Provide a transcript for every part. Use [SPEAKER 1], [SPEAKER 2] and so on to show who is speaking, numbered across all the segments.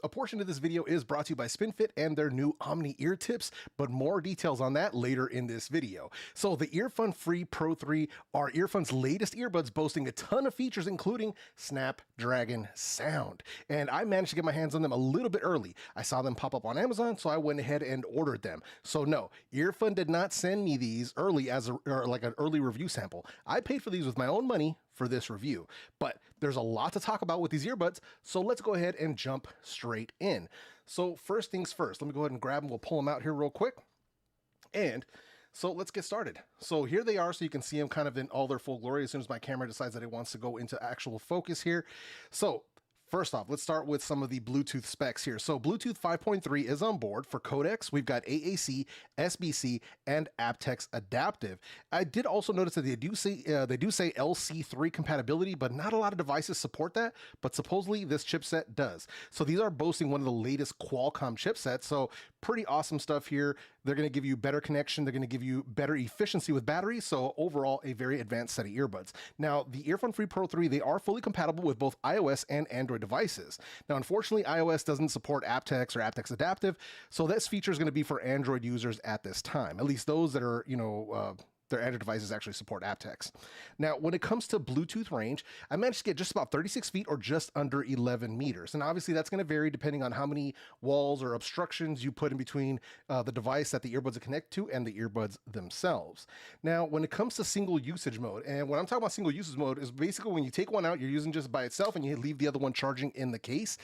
[SPEAKER 1] A portion of this video is brought to you by Spinfit and their new Omni ear tips, but more details on that later in this video. So the EarFun Free Pro 3 are EarFun's latest earbuds, boasting a ton of features, including Snapdragon sound. And I managed to get my hands on them a little bit early. I saw them pop up on Amazon, so I went ahead and ordered them. So no, EarFun did not send me these early as like an early review sample. I paid for these with my own money for this review, but there's a lot to talk about with these earbuds, so let's go ahead and jump straight in. So first things first, let me go ahead and grab them. We'll pull them out here real quick. And so let's get started. So here they are, so you can see them kind of in all their full glory as soon as my camera decides that it wants to go into actual focus here. So first off, let's start with some of the Bluetooth specs here. So Bluetooth 5.3 is on board. For codecs, we've got AAC, SBC, and aptX adaptive. I did also notice that they do say LC3 compatibility, but not a lot of devices support that, but supposedly this chipset does. So these are boasting one of the latest Qualcomm chipsets, so pretty awesome stuff here. They're going to give you better connection. They're going to give you better efficiency with battery. So overall, a very advanced set of earbuds. Now, the EarFun Free Pro 3, they are fully compatible with both iOS and Android devices. Now, unfortunately, iOS doesn't support aptX or aptX adaptive, so this feature is going to be for Android users at this time, at least those that are, their Android devices actually support aptX. Now, when it comes to Bluetooth range, I managed to get just about 36 feet or just under 11 meters. And obviously that's going to vary depending on how many walls or obstructions you put in between the device that the earbuds connect to and the earbuds themselves. Now, when it comes to single usage mode, and when I'm talking about single usage mode is basically when you take one out, you're using just by itself and you leave the other one charging in the case,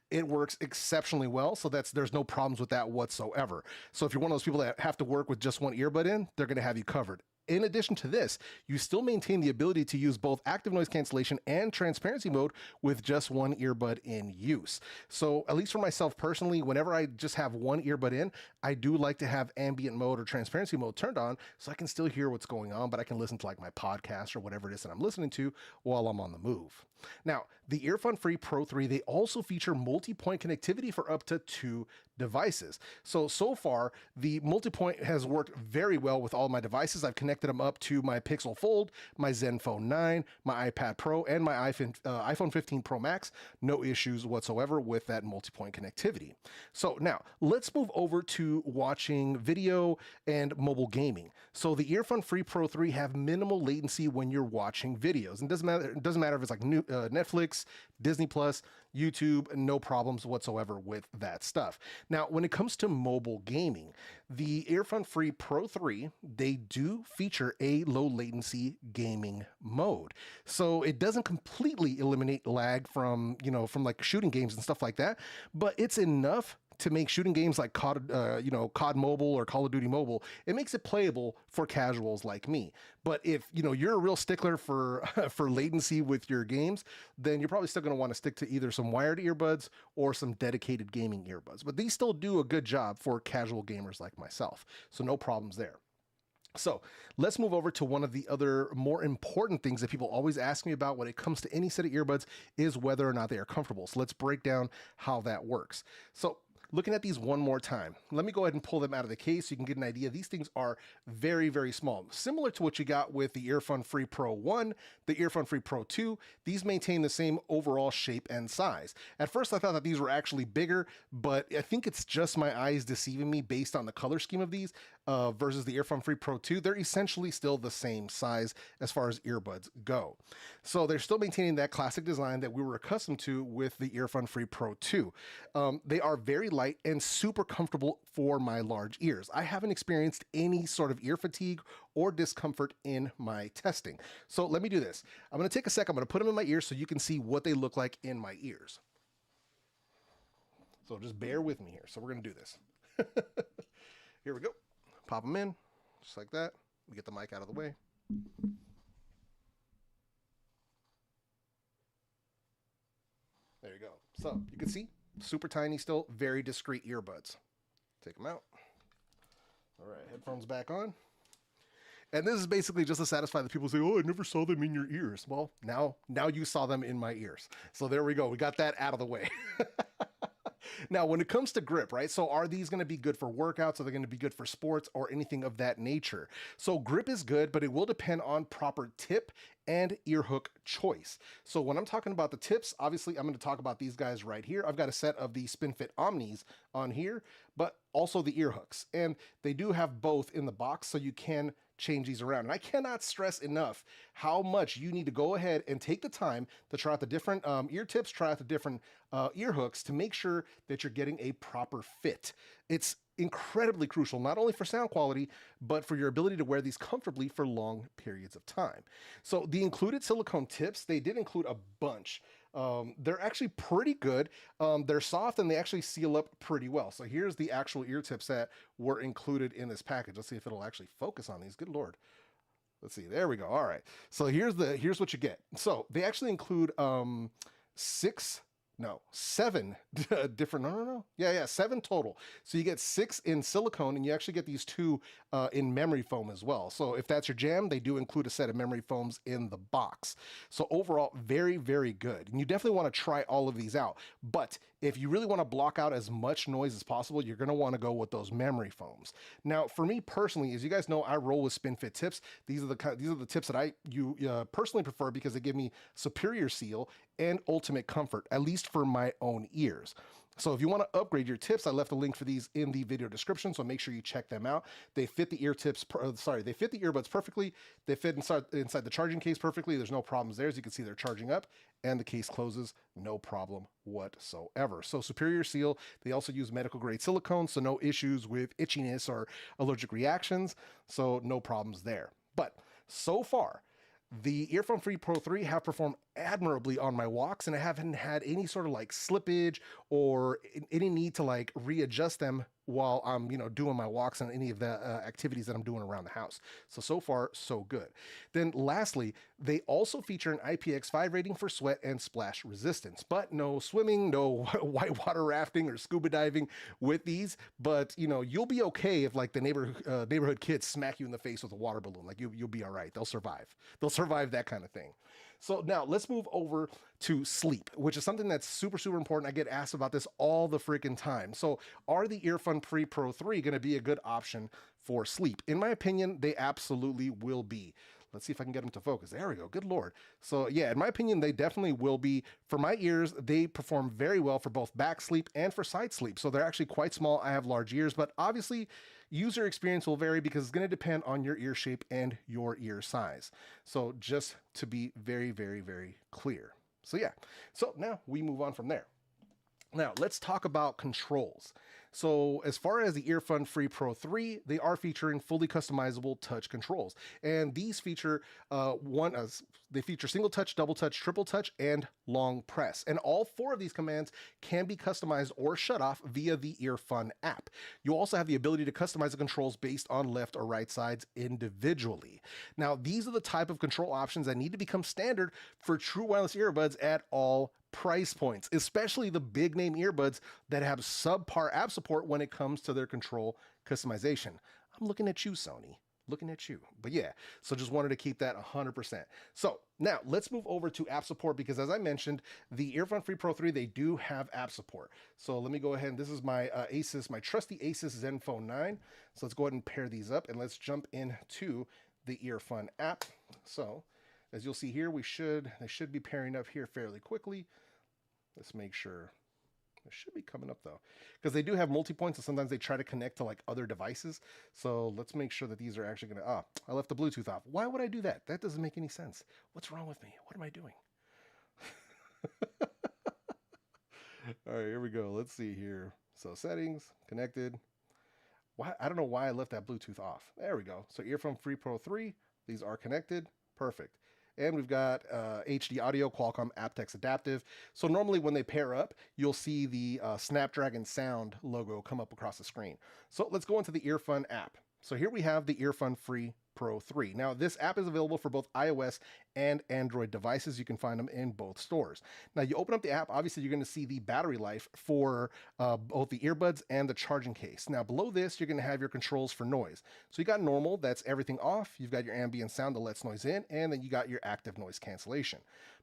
[SPEAKER 1] it works exceptionally well. So there's no problems with that whatsoever. So if you're one of those people that have to work with just one earbud in, they're going to have you covered. In addition to this, you still maintain the ability to use both active noise cancellation and transparency mode with just one earbud in use. So at least for myself personally, whenever I just have one earbud in, I do like to have ambient mode or transparency mode turned on so I can still hear what's going on, but I can listen to like my podcast or whatever it is that I'm listening to while I'm on the move. Now, the EarFun Free Pro 3, they also feature multi-point connectivity for up to 2 devices. So far, the multi-point has worked very well with all my devices. I've connected them up to my Pixel Fold, my Zenfone 9, my iPad Pro, and my iPhone 15 Pro Max. No issues whatsoever with that multi-point connectivity. So now let's move over to watching video and mobile gaming. So the EarFun Free Pro 3 have minimal latency when you're watching videos. And it doesn't matter if it's like Netflix, Disney Plus, YouTube, no problems whatsoever with that stuff. Now, when it comes to mobile gaming, the EarFun Free Pro 3, they do feature a low latency gaming mode. So it doesn't completely eliminate lag from like shooting games and stuff like that, but it's enough to make shooting games like COD Mobile or Call of Duty Mobile, it makes it playable for casuals like me. But if you're a real stickler for latency with your games, then you're probably still going to want to stick to either some wired earbuds or some dedicated gaming earbuds. But these still do a good job for casual gamers like myself, so no problems there. So let's move over to one of the other more important things that people always ask me about when it comes to any set of earbuds is whether or not they are comfortable. So let's break down how that works. So looking at these one more time, let me go ahead and pull them out of the case so you can get an idea. These things are very, very small. Similar to what you got with the EarFun Free Pro 1, the EarFun Free Pro 2, these maintain the same overall shape and size. At first, I thought that these were actually bigger, but I think it's just my eyes deceiving me based on the color scheme of these versus the EarFun Free Pro 2. They're essentially still the same size as far as earbuds go. So they're still maintaining that classic design that we were accustomed to with the EarFun Free Pro 2. They are very light and super comfortable for my large ears. I haven't experienced any sort of ear fatigue or discomfort in my testing. So let me do this. I'm going to take a sec. I'm going to put them in my ears so you can see what they look like in my ears. So just bear with me here. So we're going to do this. Here we go. Pop them in just like that. We get the mic out of the way. There you go. So you can see super tiny still, very discreet earbuds. Take them out. All right, headphones back on. And this is basically just to satisfy the people who say, oh, I never saw them in your ears. Well, now you saw them in my ears. So there we go. We got that out of the way. Now, when it comes to grip, right? So are these going to be good for workouts? Are they going to be good for sports or anything of that nature? So grip is good, but it will depend on proper tip and ear hook choice. So when I'm talking about the tips, obviously I'm going to talk about these guys right here. I've got a set of the Spinfit Omnis on here, but also the ear hooks, and they do have both in the box, so you can change these around. And I cannot stress enough how much you need to go ahead and take the time to try out the different ear tips, try out the different ear hooks to make sure that you're getting a proper fit. It's incredibly crucial, not only for sound quality, but for your ability to wear these comfortably for long periods of time. So the included silicone tips, they did include a bunch. They're actually pretty good. They're soft and they actually seal up pretty well. So here's the actual ear tips that were included in this package. Let's see if it'll actually focus on these. Good Lord. Let's see. There we go. All right. So here's what you get. So they actually include seven different, seven total. So you get 6 in silicone, and you actually get these 2 in memory foam as well. So if that's your jam, they do include a set of memory foams in the box. So overall, very, very good. And you definitely want to try all of these out. But if you really want to block out as much noise as possible, you're going to want to go with those memory foams. Now, for me personally, as you guys know, I roll with Spinfit tips. These are the tips that I personally prefer because they give me superior seal and ultimate comfort, at least for my own ears. So if you want to upgrade your tips, I left a link for these in the video description, so make sure you check them out. They fit the they fit the earbuds perfectly. They fit inside the charging case perfectly. There's no problems there. As you can see, they're charging up and the case closes, no problem whatsoever. So superior seal. They also use medical grade silicone, so no issues with itchiness or allergic reactions. So no problems there. But so far, the EarFun Free Pro 3 have performed admirably on my walks, and I haven't had any sort of like slippage or any need to like readjust them while I'm, doing my walks and any of the activities that I'm doing around the house. So far, so good. Then lastly, they also feature an IPX5 rating for sweat and splash resistance, but no swimming, no whitewater rafting or scuba diving with these. But, you'll be okay if like the neighborhood kids smack you in the face with a water balloon. Like you'll be all right. They'll survive. They'll survive that kind of thing. So now let's move over to sleep, which is something that's super, super important. I get asked about this all the freaking time. So are the EarFun Free Pro 3 going to be a good option for sleep? In my opinion, they absolutely will be. Let's see if I can get them to focus. There we go. Good Lord. So yeah, in my opinion, they definitely will be. For my ears, they perform very well for both back sleep and for side sleep. So they're actually quite small. I have large ears, but obviously user experience will vary because it's going to depend on your ear shape and your ear size. So just to be very, very, very clear. So yeah, so now we move on from there. Now let's talk about controls. So as far as the EarFun Free Pro 3, they are featuring fully customizable touch controls. And these feature they feature single touch, double touch, triple touch, and long press. And all 4 of these commands can be customized or shut off via the Earfun app. You also have the ability to customize the controls based on left or right sides individually. Now, these are the type of control options that need to become standard for true wireless earbuds at all price points, especially the big name earbuds that have subpar app support when it comes to their control customization. I'm looking at you, Sony. Looking at you. But yeah, so just wanted to keep that 100%. So now let's move over to app support because as I mentioned, the EarFun Free Pro 3, they do have app support. So let me go ahead and this is my my trusty Asus Zenfone 9. So let's go ahead and pair these up and let's jump into the Earfun app. So as you'll see here, they should be pairing up here fairly quickly. Let's make sure. It should be coming up though, because they do have multi-points and sometimes they try to connect to like other devices. So let's make sure that these are actually going to, I left the Bluetooth off. Why would I do that? That doesn't make any sense. What's wrong with me? What am I doing? All right, here we go. Let's see here. So settings, connected. Why? I don't know why I left that Bluetooth off. There we go. So EarFun Free Pro 3, these are connected. Perfect. And we've got HD audio, Qualcomm aptX adaptive. So normally when they pair up, you'll see the Snapdragon Sound logo come up across the screen. So let's go into the EarFun app. So here we have the EarFun Free Pro 3. Now this app is available for both iOS and Android devices. You can find them in both stores. Now you open up the app, obviously you're going to see the battery life for both the earbuds and the charging case. Now below this, you're going to have your controls for noise. So you got normal, that's everything off. You've got your ambient sound that lets noise in, and then you got your active noise cancellation.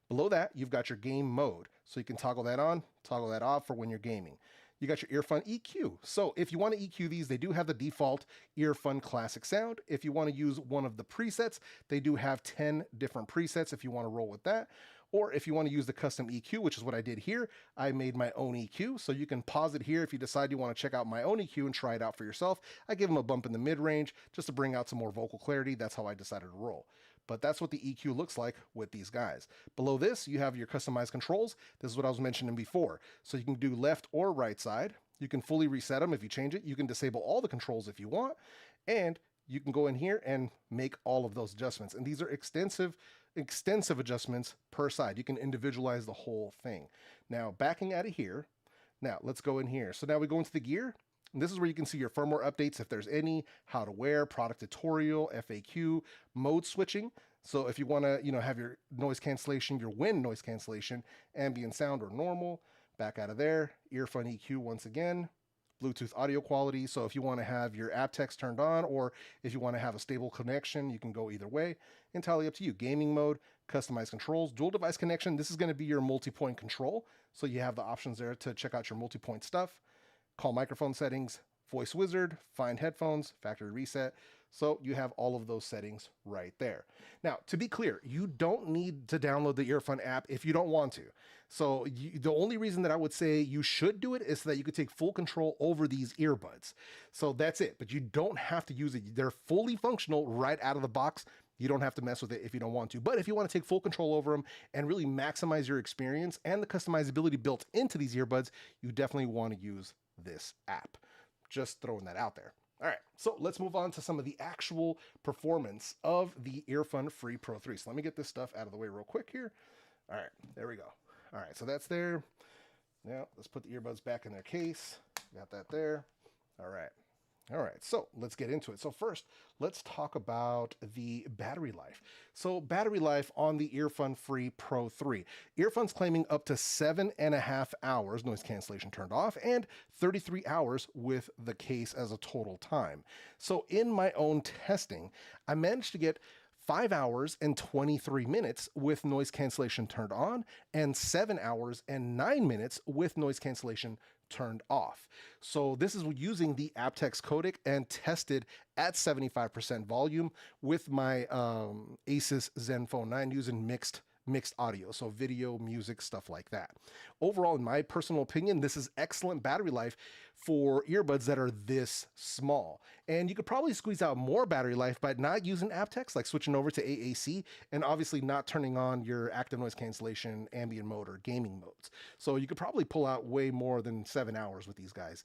[SPEAKER 1] Below that, you've got your game mode. So you can toggle that on, toggle that off for when you're gaming. you got your EarFun EQ. So if you want to EQ these, they do have the default EarFun Classic sound. If you want to use one of the presets, they do have 10 different presets if you want to roll with that. Or if you want to use the custom EQ, which is what I did here, I made my own EQ. So you can pause it here if you decide you want to check out my own EQ and try it out for yourself. I give them a bump in the mid-range just to bring out some more vocal clarity. That's how I decided to roll. But that's what the EQ looks like with these guys. Below this, you have your customized controls. This is what I was mentioning before. So you can do left or right side. You can fully reset them if you change it. You can disable all the controls if you want. And you can go in here and make all of those adjustments. And these are extensive adjustments per side. You can individualize the whole thing. Now, backing out of here. Now, let's go in here. So now we go into the gear. And this is where you can see your firmware updates, if there's any, how to wear, product tutorial, FAQ, mode switching. So if you want to, have your noise cancellation, your wind noise cancellation, ambient sound or normal, back out of there, EarFun EQ once again, Bluetooth audio quality. So if you want to have your aptX turned on, or if you want to have a stable connection, you can go either way. Entirely up to you. Gaming mode, customized controls, dual device connection. This is going to be your multi-point control. So you have the options there to check out your multi-point stuff. Call microphone settings, voice wizard, find headphones, factory reset. So you have all of those settings right there. Now, to be clear, you don't need to download the Earfun app if you don't want to. So the only reason that I would say you should do it is so that you could take full control over these earbuds. So that's it, but you don't have to use it. They're fully functional right out of the box. You don't have to mess with it if you don't want to. But if you want to take full control over them and really maximize your experience and the customizability built into these earbuds, you definitely want to use this app. Just throwing that out there. All right, so let's move on to some of the actual performance of the EarFun Free Pro 3. So let me get this stuff out of the way real quick here. All right, there we go. All right, so that's there. Now let's put the earbuds back in their case. Got that there. All right. All right, so let's get into it. So first, let's talk about the battery life. So battery life on the EarFun Free Pro 3. EarFun's claiming up to 7.5 hours, noise cancellation turned off, and 33 hours with the case as a total time. So in my own testing, I managed to get 5 hours and 23 minutes with noise cancellation turned on, and 7 hours and 9 minutes with noise cancellation turned off. So this is using the aptX codec and tested at 75% volume with my Asus Zenfone 9 using mixed audio, so video, music, stuff like that. Overall, in my personal opinion, this is excellent battery life for earbuds that are this small. And you could probably squeeze out more battery life by not using aptX, like switching over to AAC, and obviously not turning on your active noise cancellation, ambient mode, or gaming modes. So you could probably pull out way more than 7 hours with these guys,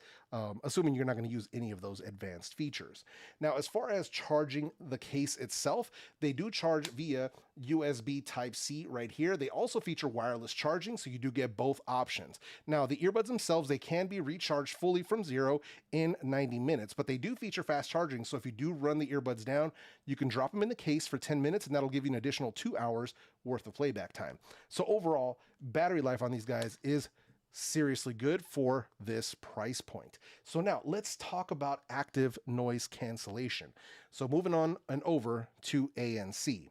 [SPEAKER 1] assuming you're not going to use any of those advanced features. Now, as far as charging the case itself, they do charge via USB Type-C right here. They also feature wireless charging, so you do get both options. Now, the earbuds themselves, they can be recharged fully from zero in 90 minutes, but they do feature fast charging, so if you do run the earbuds down, you can drop them in the case for 10 minutes, and that'll give you an additional 2 hours worth of playback time. So overall, battery life on these guys is seriously good for this price point. So now let's talk about active noise cancellation. So moving on and over to ANC.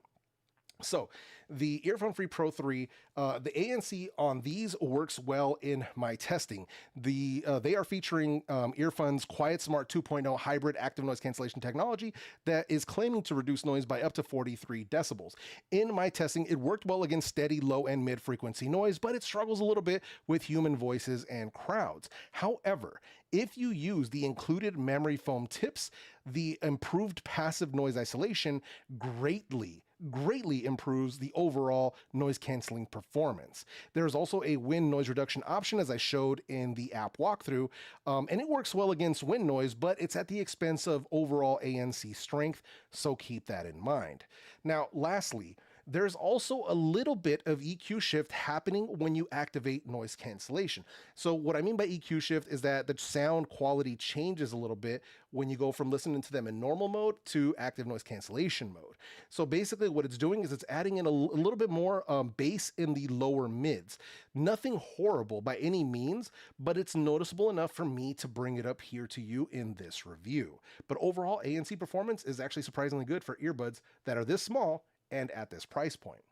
[SPEAKER 1] So the EarFun Free Pro 3, the ANC on these works well in my testing. They are featuring EarFun's Quiet Smart 2.0 hybrid active noise cancellation technology that is claiming to reduce noise by up to 43 decibels. In my testing, it worked well against steady low and mid frequency noise, but it struggles a little bit with human voices and crowds. However, if you use the included memory foam tips, the improved passive noise isolation greatly improves the overall noise canceling performance. There's also a wind noise reduction option, as I showed in the app walkthrough, and it works well against wind noise, but it's at the expense of overall ANC strength, so keep that in mind. Now, lastly, there's also a little bit of EQ shift happening when you activate noise cancellation. So what I mean by EQ shift is that the sound quality changes a little bit when you go from listening to them in normal mode to active noise cancellation mode. So basically what it's doing is it's adding in a little bit more bass in the lower mids. Nothing horrible by any means, but it's noticeable enough for me to bring it up here to you in this review. But overall, ANC performance is actually surprisingly good for earbuds that are this small and at this price point.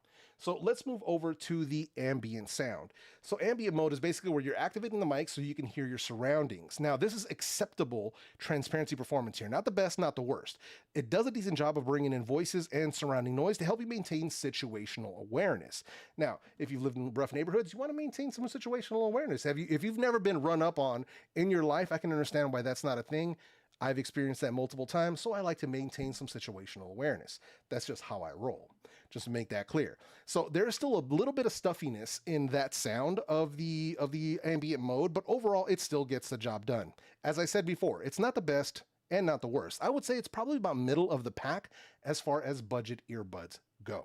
[SPEAKER 1] So let's move over to the ambient sound. So ambient mode is basically where you're activating the mic so you can hear your surroundings. Now, this is acceptable transparency performance here. Not the best, not the worst. It does a decent job of bringing in voices and surrounding noise to help you maintain situational awareness. Now, if you've lived in rough neighborhoods, you want to maintain some situational awareness. If you've never been run up on in your life, I can understand why that's not a thing. I've experienced that multiple times, so I like to maintain some situational awareness. That's just how I roll, just to make that clear. So there's still a little bit of stuffiness in that sound of the ambient mode, but overall it still gets the job done. As I said before, it's not the best and not the worst. I would say it's probably about middle of the pack as far as budget earbuds go.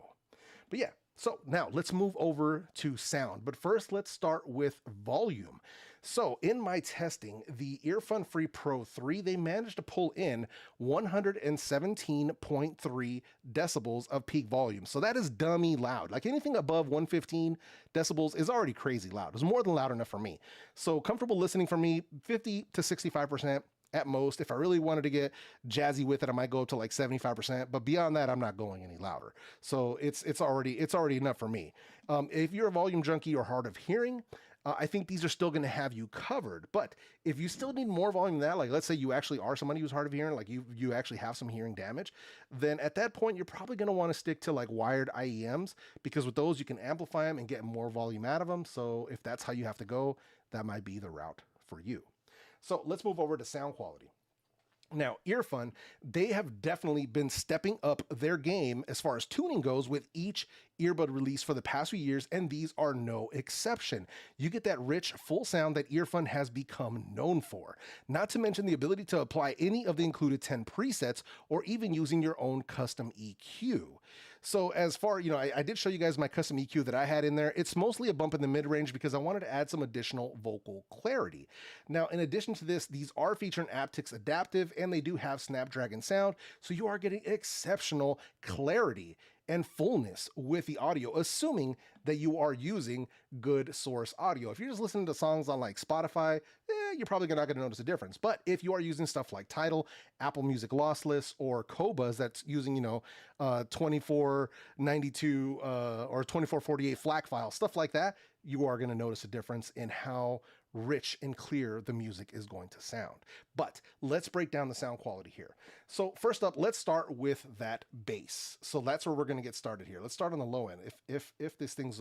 [SPEAKER 1] But yeah, so now let's move over to sound. But first, let's start with volume. So in my testing, the EarFun Free Pro 3, they managed to pull in 117.3 decibels of peak volume. So that is dummy loud. Like anything above 115 decibels is already crazy loud. It's more than loud enough for me. So comfortable listening for me, 50 to 65%. At most. If I really wanted to get jazzy with it, I might go up to like 75%, but beyond that, I'm not going any louder. So it's already enough for me. If you're a volume junkie or hard of hearing, I think these are still going to have you covered. But if you still need more volume than that, like let's say you actually are somebody who's hard of hearing, like you actually have some hearing damage, then at that point, you're probably going to want to stick to like wired IEMs, because with those, you can amplify them and get more volume out of them. So if that's how you have to go, that might be the route for you. So let's move over to sound quality. Now, EarFun, they have definitely been stepping up their game as far as tuning goes with each earbud release for the past few years, and these are no exception. You get that rich, full sound that EarFun has become known for. Not to mention the ability to apply any of the included 10 presets or even using your own custom EQ. So as far, I did show you guys my custom EQ that I had in there. It's mostly a bump in the mid-range because I wanted to add some additional vocal clarity. Now, in addition to this, these are featuring aptX adaptive, and they do have Snapdragon sound, so you are getting exceptional clarity and fullness with the audio, assuming that you are using good source audio. If you're just listening to songs on like Spotify, you're probably not going to notice a difference. But if you are using stuff like Tidal, Apple Music Lossless, or Qobuz that's using, 2492 or 2448 FLAC files, stuff like that, you are going to notice a difference in how rich and clear the music is going to sound. But let's break down the sound quality here. So first up, let's start with that bass. So that's where we're going to get started here. Let's start on the low end. If this thing's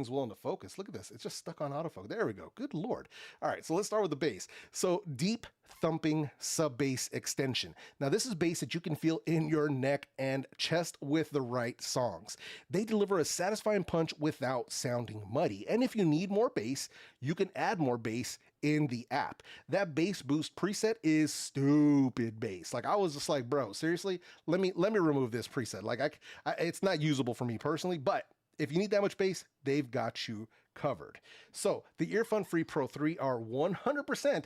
[SPEAKER 1] willing to focus, look at this. It's just stuck on autofocus. There we go. Good Lord. All right, so let's start with the bass. So deep thumping sub bass extension. Now this is bass that you can feel in your neck and chest with the right songs. They deliver a satisfying punch without sounding muddy. And if you need more bass, you can add more bass in the app. That bass boost preset is stupid bass. Like I was just like, bro, seriously, let me remove this preset. Like it's not usable for me personally, but if you need that much bass, they've got you covered. So the EarFun Free Pro 3 are 100%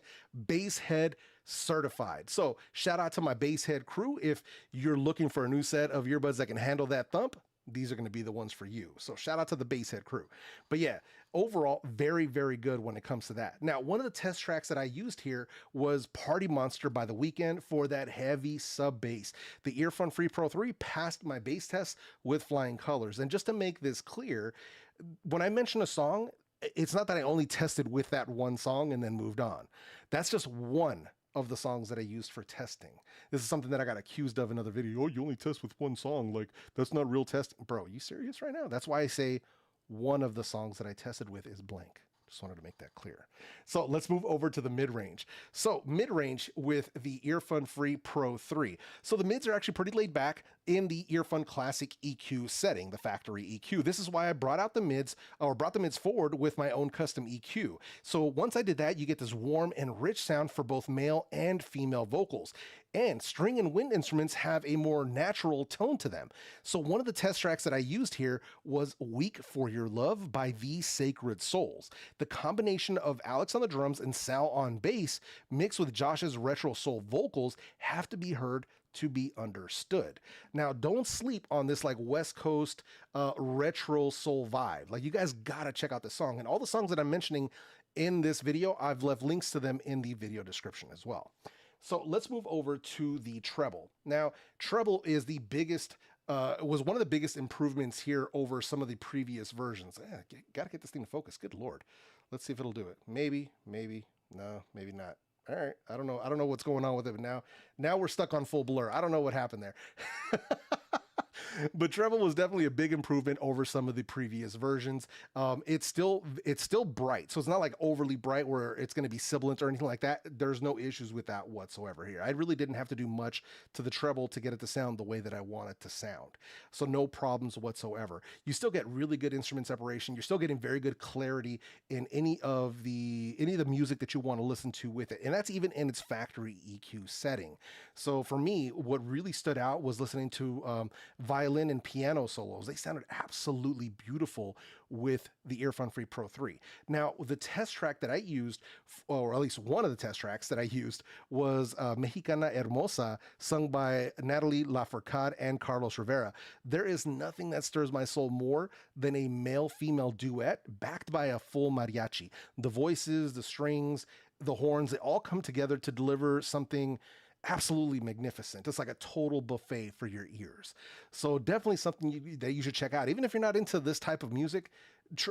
[SPEAKER 1] bass head certified. So shout out to my bass head crew. If you're looking for a new set of earbuds that can handle that thump, these are going to be the ones for you. So shout out to the bass head crew. But yeah, overall, very, very good when it comes to that. Now, one of the test tracks that I used here was Party Monster by The Weeknd for that heavy sub bass. The EarFun Free Pro 3 passed my bass test with flying colors. And just to make this clear, when I mention a song, it's not that I only tested with that one song and then moved on. That's just one of the songs that I used for testing. This is something that I got accused of in another video. Oh, you only test with one song. Like, that's not real testing. Bro, are you serious right now? That's why I say one of the songs that I tested with is blank. Just wanted to make that clear. So let's move over to the mid-range. So mid-range with the EarFun Free Pro 3. So the mids are actually pretty laid back in the EarFun Classic EQ setting, the factory EQ. This is why I brought the mids forward with my own custom EQ. So once I did that, you get this warm and rich sound for both male and female vocals. And string and wind instruments have a more natural tone to them. So one of the test tracks that I used here was Weak for Your Love by The Sacred Souls. The combination of Alex on the drums and Sal on bass mixed with Josh's retro soul vocals have to be heard to be understood. Now, don't sleep on this like West Coast retro soul vibe. Like, you guys gotta check out this song. And all the songs that I'm mentioning in this video, I've left links to them in the video description as well. So let's move over to the treble. Now, treble is the biggest was one of the biggest improvements here over some of the previous versions. Gotta get this thing to focus. Good Lord. Let's see if it'll do it. Maybe, no, maybe not. All right. I don't know. I don't know what's going on with it, but now we're stuck on full blur. I don't know what happened there. But Treble was definitely a big improvement over some of the previous versions. It's still bright, so it's not like overly bright where it's going to be sibilant or anything like that. There's no issues with that whatsoever here. I really didn't have to do much to the treble to get it to sound the way that I want it to sound. So no problems whatsoever. You still get really good instrument separation. You're still getting very good clarity in any of the music that you want to listen to with it, and that's even in its factory EQ setting. So for me, what really stood out was listening to violin and piano solos. They sounded absolutely beautiful with the EarFun Free Pro 3. Now, the test track that I used, or at least one of the test tracks that I used, was Mexicana Hermosa, sung by Natalie Lafourcade and Carlos Rivera. There is nothing that stirs my soul more than a male-female duet backed by a full mariachi. The voices, the strings, the horns, they all come together to deliver something absolutely magnificent. It's like a total buffet for your ears. So definitely something that you should check out. Even if you're not into this type of music,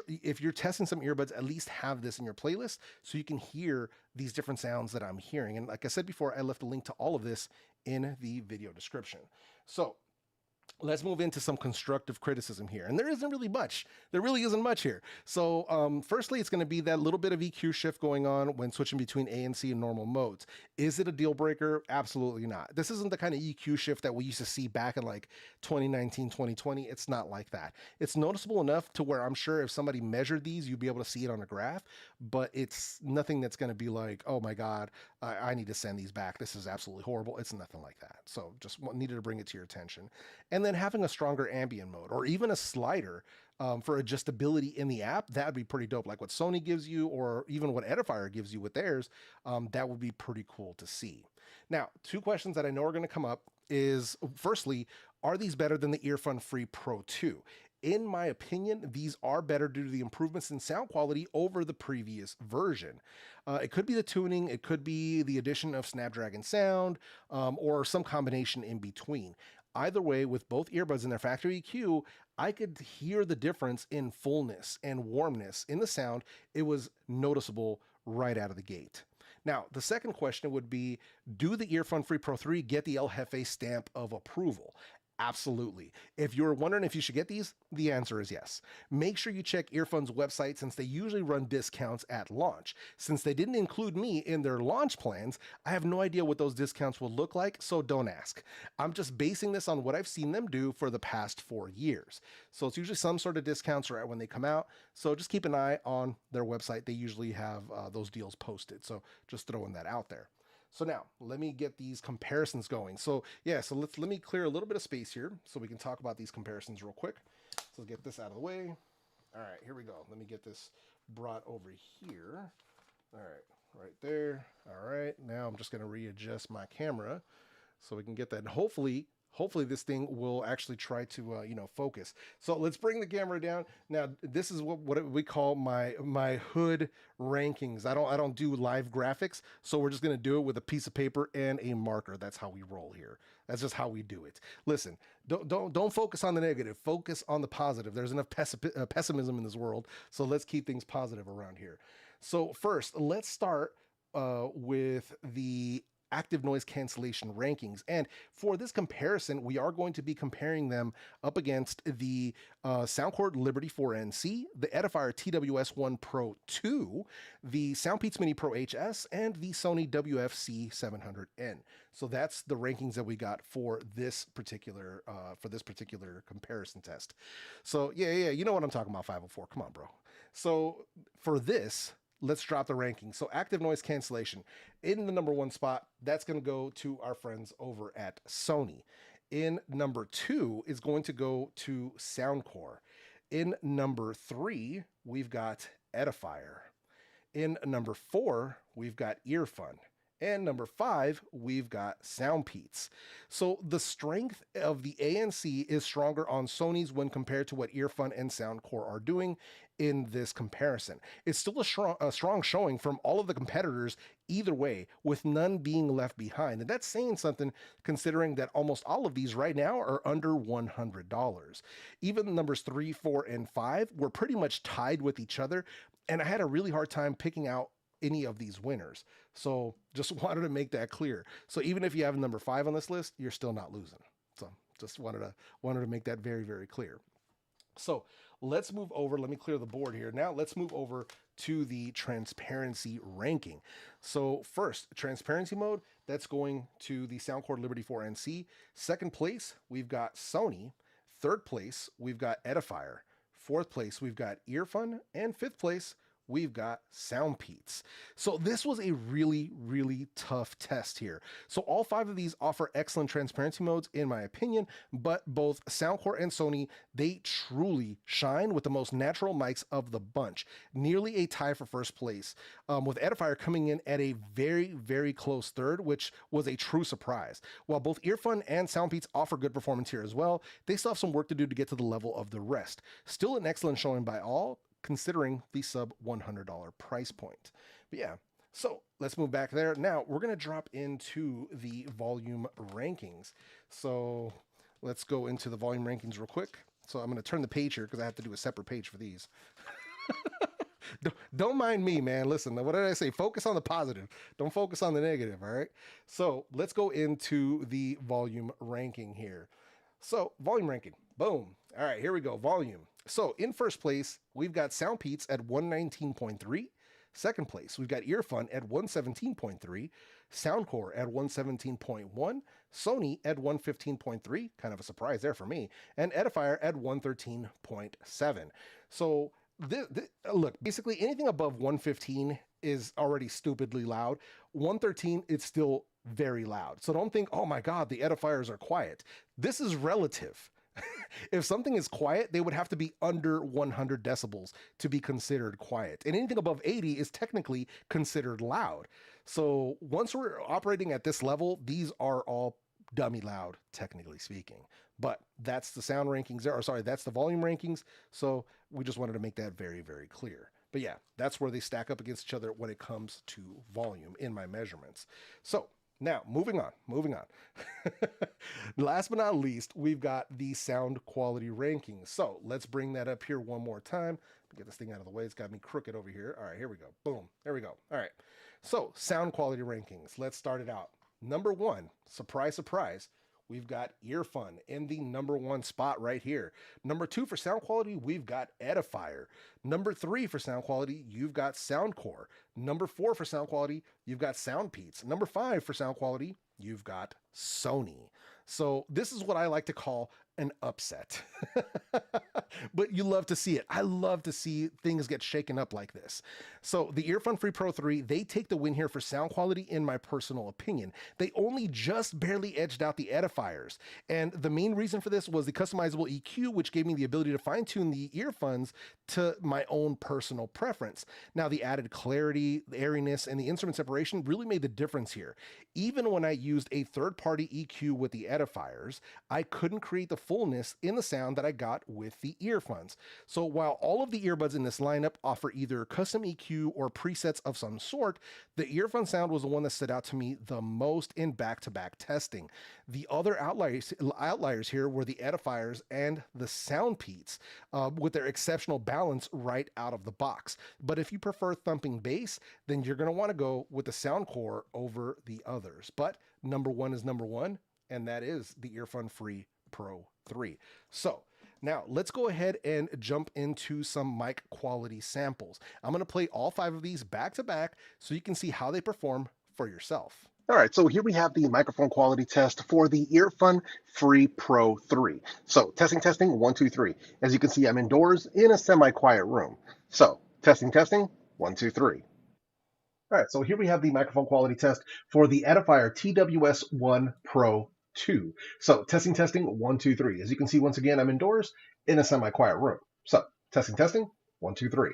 [SPEAKER 1] if you're testing some earbuds, at least have this in your playlist so you can hear these different sounds that I'm hearing. And like I said before, I left a link to all of this in the video description. So let's move into some constructive criticism here. And there isn't really much. There really isn't much here. So firstly, it's going to be that little bit of EQ shift going on when switching between ANC and normal modes. Is it a deal breaker? Absolutely not. This isn't the kind of EQ shift that we used to see back in like 2019, 2020. It's not like that. It's noticeable enough to where I'm sure if somebody measured these, you'd be able to see it on a graph, but it's nothing that's going to be like, oh my God, I need to send these back. This is absolutely horrible. It's nothing like that. So just needed to bring it to your attention. And then having a stronger ambient mode or even a slider for adjustability in the app, that'd be pretty dope. Like what Sony gives you or even what Edifier gives you with theirs, that would be pretty cool to see. Now, two questions that I know are going to come up is, firstly, are these better than the EarFun Free Pro 2? In my opinion, these are better due to the improvements in sound quality over the previous version. It could be the tuning, it could be the addition of Snapdragon sound, or some combination in between. Either way, with both earbuds in their factory EQ, I could hear the difference in fullness and warmness in the sound. It was noticeable right out of the gate. Now, the second question would be, do the EarFun Free Pro 3 get the El Jefe stamp of approval? Absolutely. If you're wondering if you should get these, the answer is yes. Make sure you check EarFun's website since they usually run discounts at launch. Since they didn't include me in their launch plans, I have no idea what those discounts will look like, so don't ask. I'm just basing this on what I've seen them do for the past 4 years. So it's usually some sort of discounts right when they come out, so just keep an eye on their website. They usually have those deals posted, so just throwing that out there. So now let me get these comparisons going. So yeah, so let me clear a little bit of space here so we can talk about these comparisons real quick. So let's get this out of the way. All right, here we go. Let me get this brought over here. All right, right there. All right, now I'm just gonna readjust my camera so we can get that. And hopefully this thing will actually try to, focus. So let's bring the camera down. Now, this is what we call my hood rankings. I don't do live graphics, so we're just gonna do it with a piece of paper and a marker. That's how we roll here. That's just how we do it. Listen, don't focus on the negative. Focus on the positive. There's enough pessimism in this world, so let's keep things positive around here. So first, let's start with the active noise cancellation rankings. And for this comparison, we are going to be comparing them up against the Soundcore Liberty 4NC, the Edifier TWS1 Pro 2, the Soundpeats Mini Pro HS, and the Sony WF-C700N. So that's the rankings that we got for this particular comparison test. So yeah, you know what I'm talking about, 504. Come on, bro. So for this, let's drop the ranking. So active noise cancellation in the number 1 spot, that's going to go to our friends over at Sony. In number 2 is going to go to Soundcore. In number 3, we've got Edifier. In number 4, we've got EarFun. And number 5, we've got Soundpeats. So the strength of the ANC is stronger on Sony's when compared to what EarFun and Soundcore are doing in this comparison. It's still a strong showing from all of the competitors either way, with none being left behind. And that's saying something considering that almost all of these right now are under $100. Even numbers 3, 4, and 5 were pretty much tied with each other, and I had a really hard time picking out any of these winners. So just wanted to make that clear. So even if you have number 5 on this list, you're still not losing. So just wanted to make that very, very clear. So let's move over. Let me clear the board here. Now let's move over to the transparency ranking. So first, transparency mode, that's going to the Soundcore Liberty 4NC. Second place, we've got Sony. Third place, we've got Edifier. Fourth place, we've got EarFun. And fifth place, we've got Soundpeats. So this was a really, really tough test here. So all 5 of these offer excellent transparency modes in my opinion, but both Soundcore and Sony, they truly shine with the most natural mics of the bunch. Nearly a tie for first place, with Edifier coming in at a very, very close third, which was a true surprise. While both EarFun and Soundpeats offer good performance here as well, they still have some work to do to get to the level of the rest. Still an excellent showing by all, considering the sub $100 price point. But yeah, so let's move back there. Now we're going to drop into the volume rankings. So let's go into the volume rankings real quick. So I'm going to turn the page here because I have to do a separate page for these. Don't mind me, man. Listen, what did I say? Focus on the positive. Don't focus on the negative, all right? So let's go into the volume ranking here. So volume ranking, boom. All right, here we go, volume. So in first place, we've got Soundpeats at 119.3. Second place, we've got EarFun at 117.3, Soundcore at 117.1, Sony at 115.3, kind of a surprise there for me, and Edifier at 113.7. So look, basically anything above 115 is already stupidly loud. 113, it's still very loud. So don't think, oh my God, the Edifiers are quiet. This is relative. If something is quiet, they would have to be under 100 decibels to be considered quiet. And anything above 80 is technically considered loud. So once we're operating at this level, these are all dummy loud, technically speaking. But that's the sound rankings there, or sorry, that's the volume rankings. So we just wanted to make that very, very clear. But yeah, that's where they stack up against each other when it comes to volume in my measurements. So now, moving on. Last but not least, we've got the sound quality rankings. So let's bring that up here one more time. Get this thing out of the way. It's got me crooked over here. All right, here we go. Boom. There we go. All right. So sound quality rankings. Let's start it out. Number 1, surprise, surprise, we've got EarFun in the number 1 spot right here. Number 2 for sound quality, we've got Edifier. Number 3 for sound quality, you've got Soundcore. Number 4 for sound quality, you've got Soundpeats. Number 5 for sound quality, you've got Sony. So this is what I like to call an upset. But you love to see it. I love to see things get shaken up like this. So the EarFun Free Pro 3, they take the win here for sound quality in my personal opinion. They only just barely edged out the Edifiers. And the main reason for this was the customizable EQ, which gave me the ability to fine tune the earphones to my own personal preference. Now the added clarity, the airiness, and the instrument separation really made the difference here. Even when I used a third-party EQ with the Edifiers, I couldn't create the fullness in the sound that I got with the earphones. So while all of the earbuds in this lineup offer either custom EQ or presets of some sort, the EarFun sound was the one that stood out to me the most in back-to-back testing. The other outliers here were the Edifiers and the Soundpeats, with their exceptional balance right out of the box. But if you prefer thumping bass, then you're going to want to go with the Soundcore over the others. But number 1 is number 1, and that is the EarFun Free Pro 3. So now let's go ahead and jump into some mic quality samples. I'm going to play all 5 of these back to back so you can see how they perform for yourself. All right, so here we have the microphone quality test for the EarFun Free Pro 3. So testing, 1, 2, 3. As you can see, I'm indoors in a semi-quiet room. So testing, 1, 2, 3. All right, so here we have the microphone quality test for the Edifier TWS1 Pro 2. So testing, 1, 2, 3. As you can see, once again, I'm indoors in a semi-quiet room. So testing, 1, 2, 3.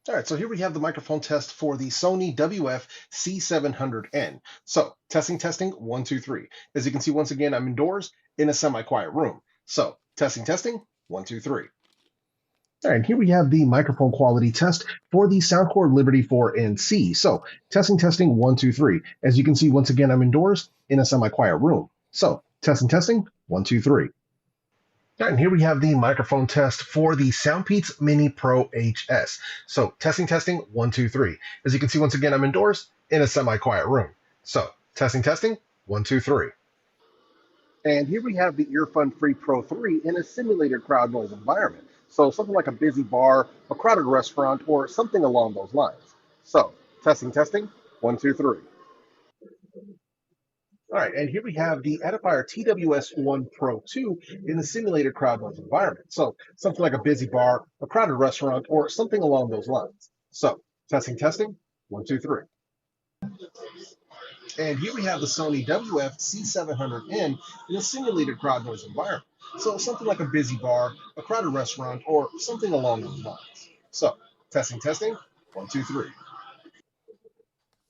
[SPEAKER 1] All right, so here we have the microphone test for the Sony WF-C700N. So, testing, 1, 2, 3. As you can see, once again, I'm indoors in a semi-quiet room. So, testing, 1, 2, 3. All right, here we have the microphone quality test for the Soundcore Liberty 4NC. So, testing, 1, 2, 3. As you can see, once again, I'm indoors in a semi-quiet room. So, testing, 1, 2, 3. And here we have the microphone test for the Soundpeats Mini Pro HS. So testing, 1, 2, 3. As you can see, once again, I'm indoors in a semi-quiet room. So testing, 1, 2, 3. And here we have the EarFun Free Pro 3 in a simulated crowd noise environment. So something like a busy bar, a crowded restaurant, or something along those lines. So testing, 1, 2, 3. All right, and here we have the Edifier TWS1 Pro 2 in the simulated crowd noise environment. So something like a busy bar, a crowded restaurant, or something along those lines. So testing, 1, 2, 3. And here we have the Sony WF-C700N in a simulated crowd noise environment. So something like a busy bar, a crowded restaurant, or something along those lines. So testing, 1, 2, 3.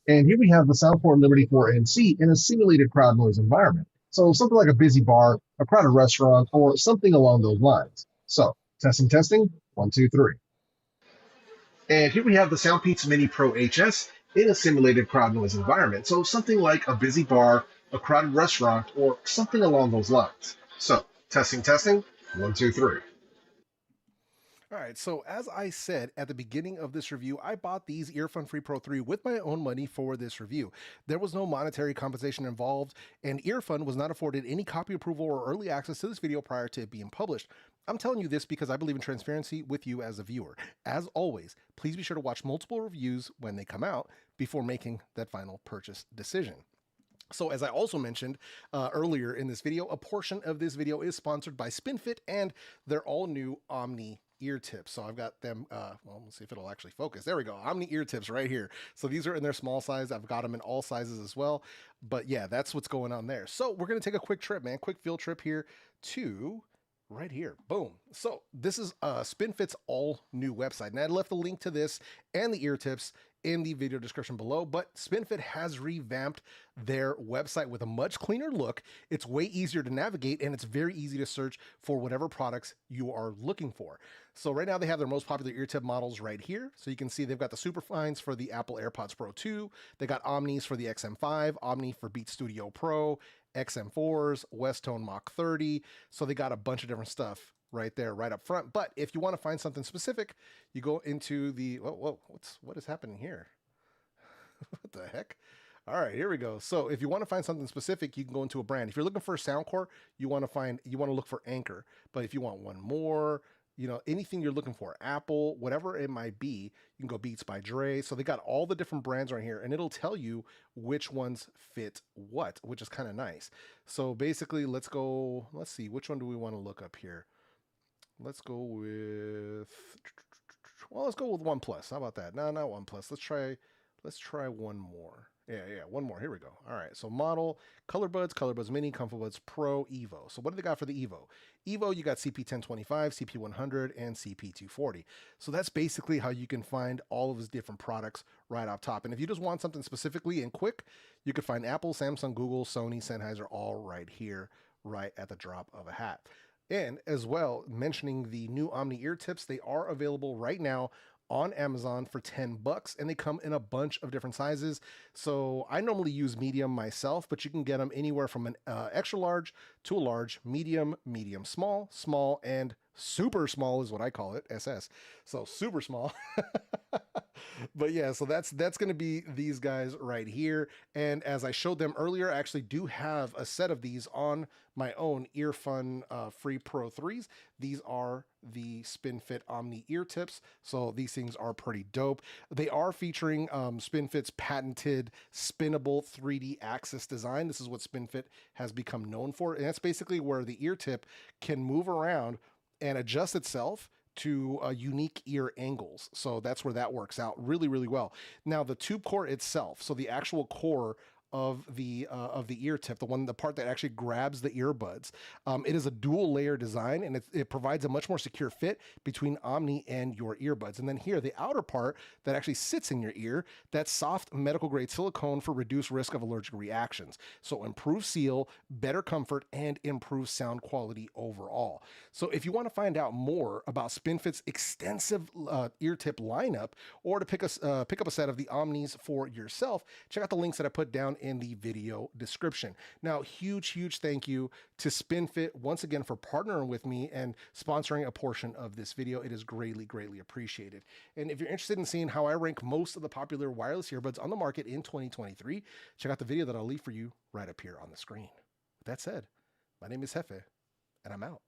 [SPEAKER 1] And here we have the Soundcore Liberty 4NC in a simulated crowd noise environment. So something like a busy bar, a crowded restaurant, or something along those lines. So testing, 1, 2, 3. And here we have the Soundpeats Mini Pro HS in a simulated crowd noise environment. So something like a busy bar, a crowded restaurant, or something along those lines. So testing, 1, 2, 3. All right, so as I said at the beginning of this review, I bought these EarFun Free Pro 3 with my own money for this review. There was no monetary compensation involved, and EarFun was not afforded any copy approval or early access to this video prior to it being published. I'm telling you this because I believe in transparency with you as a viewer. As always, please be sure to watch multiple reviews when they come out before making that final purchase decision. So as I also mentioned earlier in this video, a portion of this video is sponsored by Spinfit and their all new Omni ear tips. So I've got them, well, let's see if it'll actually focus. There we go, Omni ear tips right here. So these are in their small size. I've got them in all sizes as well. But yeah, that's what's going on there. So we're going to take a quick trip, man, quick field trip here to right here. Boom. So this is Spinfit's all new website. And I left a link to this and the ear tips in the video description below, but Spinfit has revamped their website with a much cleaner look. It's way easier to navigate and it's very easy to search for whatever products you are looking for. So right now they have their most popular ear tip models right here. So you can see they've got the Superfines for the Apple AirPods Pro 2. They got Omnis for the XM5, Omni for Beats Studio Pro, XM4s, Westone Mach 30. So they got a bunch of different stuff right there, right up front. But if you want to find something specific, you go into the, whoa, what is happening here? What the heck? All right, here we go. So if you want to find something specific, you can go into a brand. If you're looking for a Soundcore, you want to look for Anchor. But if you want one more, you know, anything you're looking for, Apple, whatever it might be, you can go Beats by Dre. So they got all the different brands right here, and it'll tell you which ones fit what, which is kind of nice. So basically, let's see, which one do we want to look up here? Let's go with, well, let's go with OnePlus. How about that? No, not OnePlus. Let's try one more. Yeah, one more. Here we go. All right, so model, Colorbuds Mini, ComfortBuds Pro, Evo. So what do they got for the Evo? Evo, you got CP1025, CP100, and CP240. So that's basically how you can find all of his different products right off top. And if you just want something specifically and quick, you could find Apple, Samsung, Google, Sony, Sennheiser, all right here, right at the drop of a hat. And as well, mentioning the new Omni ear tips, they are available right now on Amazon for $10, and they come in a bunch of different sizes. So I normally use medium myself, but you can get them anywhere from an extra large to a large, medium, medium small, small, and super small is what I call it, SS. So super small. But yeah, so that's going to be these guys right here. And as I showed them earlier, I actually do have a set of these on my own EarFun Free Pro 3s. These are the Spinfit Omni ear tips. So these things are pretty dope. They are featuring Spinfit's patented spinnable 3D axis design. This is what Spinfit has become known for. And that's basically where the ear tip can move around and adjust itself to unique ear angles. So that's where that works out really, really well. Now the tube core itself, so the actual core of the ear tip, the part that actually grabs the earbuds. It is a dual layer design, and it provides a much more secure fit between Omni and your earbuds. And then here, the outer part that actually sits in your ear, that's soft medical grade silicone for reduced risk of allergic reactions. So improved seal, better comfort, and improved sound quality overall. So if you want to find out more about Spinfit's extensive ear tip lineup, or to pick up a set of the Omnis for yourself, check out the links that I put down in the video description. Now, huge thank you to Spinfit once again for partnering with me and sponsoring a portion of this video. It is greatly appreciated. And if you're interested in seeing how I rank most of the popular wireless earbuds on the market in 2023, check out the video that I'll leave for you right up here on the screen. With that said, my name is JEFE, and I'm out.